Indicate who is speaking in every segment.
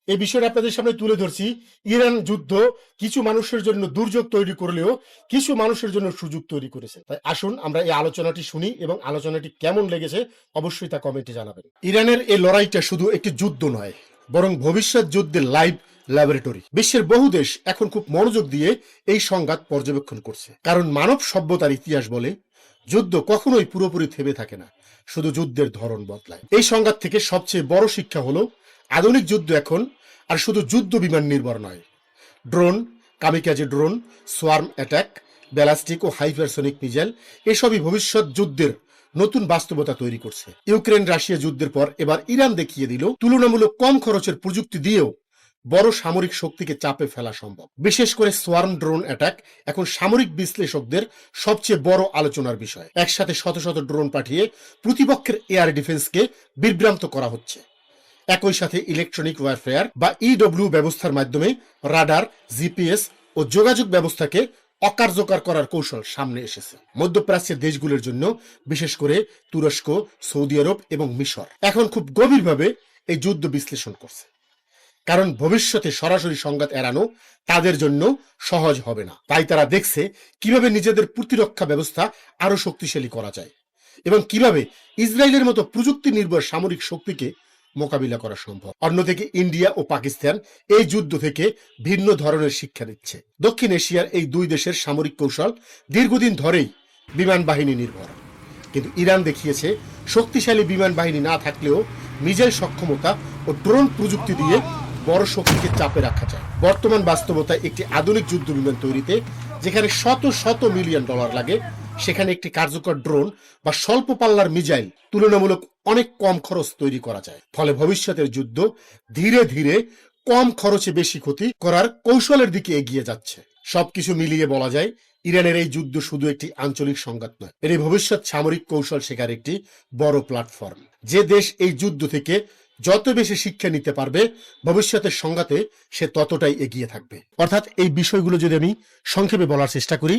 Speaker 1: এই বিষয়টা আপনাদের সামনে তুলে ধরছি। ইরান যুদ্ধ কিছু মানুষের জন্য দুর্যোগ তৈরি করলেও কিছু মানুষের জন্য সুযোগ তৈরি করেছে। তাই আসুন আমরা এই আলোচনাটি শুনি এবং আলোচনাটি কেমন লেগেছে অবশ্যই তা কমেন্টে জানাবেন। ইরানের এই লড়াইটা শুধু একটি যুদ্ধ নয়, বরং ভবিষ্যৎ যুদ্ধের লাইভ ল্যাবরেটরি। বিশ্বের বহু দেশ এখন খুব মনোযোগ দিয়ে এই সংঘাত পর্যবেক্ষণ করছে, কারণ মানব সভ্যতার ইতিহাস বলে যুদ্ধ কখনোই পুরোপুরি থেমে থাকে না, শুধু যুদ্ধের ধরন বদলায়। এই সংঘাত থেকে সবচেয়ে বড় শিক্ষা হলো আধুনিক যুদ্ধ এখন আর শুধু যুদ্ধ বিমান নির্ভর নয়। Drone, kamikaze drone, swarm attack, ballistic ও হাইপারসনিক মিসাইল এসবই ভবিষ্যৎ যুদ্ধের নতুন বাস্তবতা তৈরি করছে। ইউক্রেন রাশিয়া যুদ্ধের পর এবার ইরান দেখিয়ে দিল তুলনামূলক কম খরচের প্রযুক্তি দিয়েও বড় সামরিক শক্তিকে চাপে ফেলা সম্ভব। বিশেষ করে সোয়ার্ম ড্রোন অ্যাটাক এখন সামরিক বিশ্লেষকদের সবচেয়ে বড় আলোচনার বিষয়। একসাথে শত শত ড্রোন পাঠিয়ে প্রতিপক্ষের এয়ার ডিফেন্সকে বিভ্রান্ত করা হচ্ছে। একই সাথে ইলেকট্রনিক ওয়ারফেয়ার বা ইডব্লিউ ব্যবস্থার মাধ্যমে রাডার, জিপিএস ও যোগাযোগ ব্যবস্থাকে অকার্যকর করার কৌশল সামনে এসেছে। মধ্যপ্রাচ্যের দেশগুলোর জন্য, বিশেষ করে তুরস্ক, সৌদি আরব এবং মিশর এখন খুব গভীরভাবে এই যুদ্ধ বিশ্লেষণ করছে, কারণ ভবিষ্যতে সরাসরি সংঘাত এড়ানো তাদের জন্য সহজ হবে না। তাই তারা দেখছে কিভাবে নিজেদের প্রতিরক্ষা ব্যবস্থা আরো শক্তিশালী করা যায় এবং কিভাবে ইসরায়েলের মতো প্রযুক্তি নির্ভর সামরিক শক্তিকে মোকাবিলা করা সম্ভব। অন্যদিকে ইন্ডিয়া ও পাকিস্তান এই যুদ্ধ থেকে ভিন্ন ধরনের শিক্ষা দিচ্ছে। দক্ষিণ এশিয়ার এই দুই দেশের সামরিক কৌশল দীর্ঘদিন ধরেই বিমান বাহিনী নির্ভর, কিন্তু ইরান দেখিয়েছে শক্তিশালী বিমান বাহিনী না থাকলেও মিসাইল সক্ষমতা ও ড্রোন প্রযুক্তি দিয়ে বড় শক্তিকে চাপে রাখা যায়। বর্তমান বাস্তবতায় একটি আধুনিক যুদ্ধ বিমান তৈরিতে যেখানে শত শত মিলিয়ন ডলার লাগে, সেখানে একটি কার্যকর ড্রোন বা স্বল্প পাল্লার মিসাইল তুলনামূলক অনেক কম খরচ তৈরি করা যায়। ফলে ভবিষ্যতের যুদ্ধ ধীরে ধীরে কম খরচে বেশি ক্ষতি করার কৌশলের দিকে এগিয়ে যাচ্ছে। সবকিছু মিলিয়ে বলা যায় ইরানের এই যুদ্ধ শুধু একটি আঞ্চলিক সংঘাত নয়, এর ভবিষ্যৎ সামরিক কৌশল শেখার একটি বড় প্ল্যাটফর্ম। যে দেশ এই যুদ্ধ থেকে যত বেশি শিক্ষা নিতে পারবে, ভবিষ্যতের সংঘাতে সে ততটাই এগিয়ে থাকবে। অর্থাৎ এই বিষয়গুলো যদি আমি সংক্ষেপে বলার চেষ্টা করি,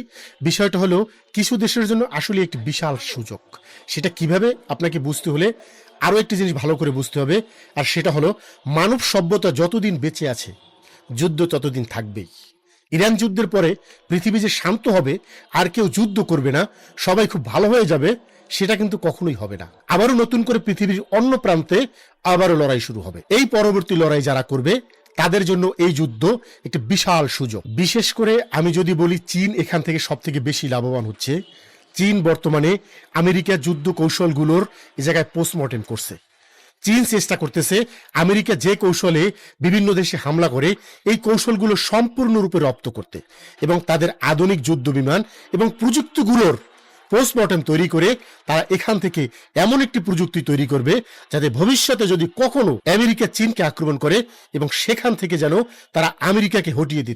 Speaker 1: বিষয়টা হলো কিছু দেশের জন্য আসলে একটি বিশাল সুযোগ। সেটা কিভাবে আপনাকে বুঝতে হলে আরো একটি জিনিস ভালো করে বুঝতে হবে, আর সেটা হলো মানব সভ্যতা যতদিন বেঁচে আছে যুদ্ধ ততদিন থাকবেই। ইরান যুদ্ধের পরে পৃথিবী যে শান্ত হবে, আর কেউ যুদ্ধ করবে না, সবাই খুব ভালো হয়ে যাবে, সেটা কিন্তু কখনোই হবে না। আবারও নতুন করে পৃথিবীর অন্য প্রান্তে আবারও লড়াই শুরু হবে। এই পরবর্তী লড়াই যারা করবে তাদের জন্য এই যুদ্ধ একটি বিশাল সুযোগ। বিশেষ করে আমি যদি বলি, চীন এখান থেকে সব থেকে বেশি লাভবান হচ্ছে। চীন বর্তমানে আমেরিকার যুদ্ধ কৌশলগুলোর এই জায়গায় পোস্টমর্টেম করছে। চীন চেষ্টা করতেছে আমেরিকা যে কৌশলে বিভিন্ন দেশে হামলা করে এই কৌশলগুলো সম্পূর্ণরূপে রপ্ত করতে এবং তাদের আধুনিক যুদ্ধ বিমান এবং প্রযুক্তিগুলোর পোস্টমর্টেম তৈরি করে তারা এখান থেকে এমন একটি প্রযুক্তি তৈরি করবে যাতে ভবিষ্যতে যদি কখনো আমেরিকা চীনকে আক্রমণ করে এবং সেখান থেকে যেন তারা আমেরিকাকে হটিয়ে দিতে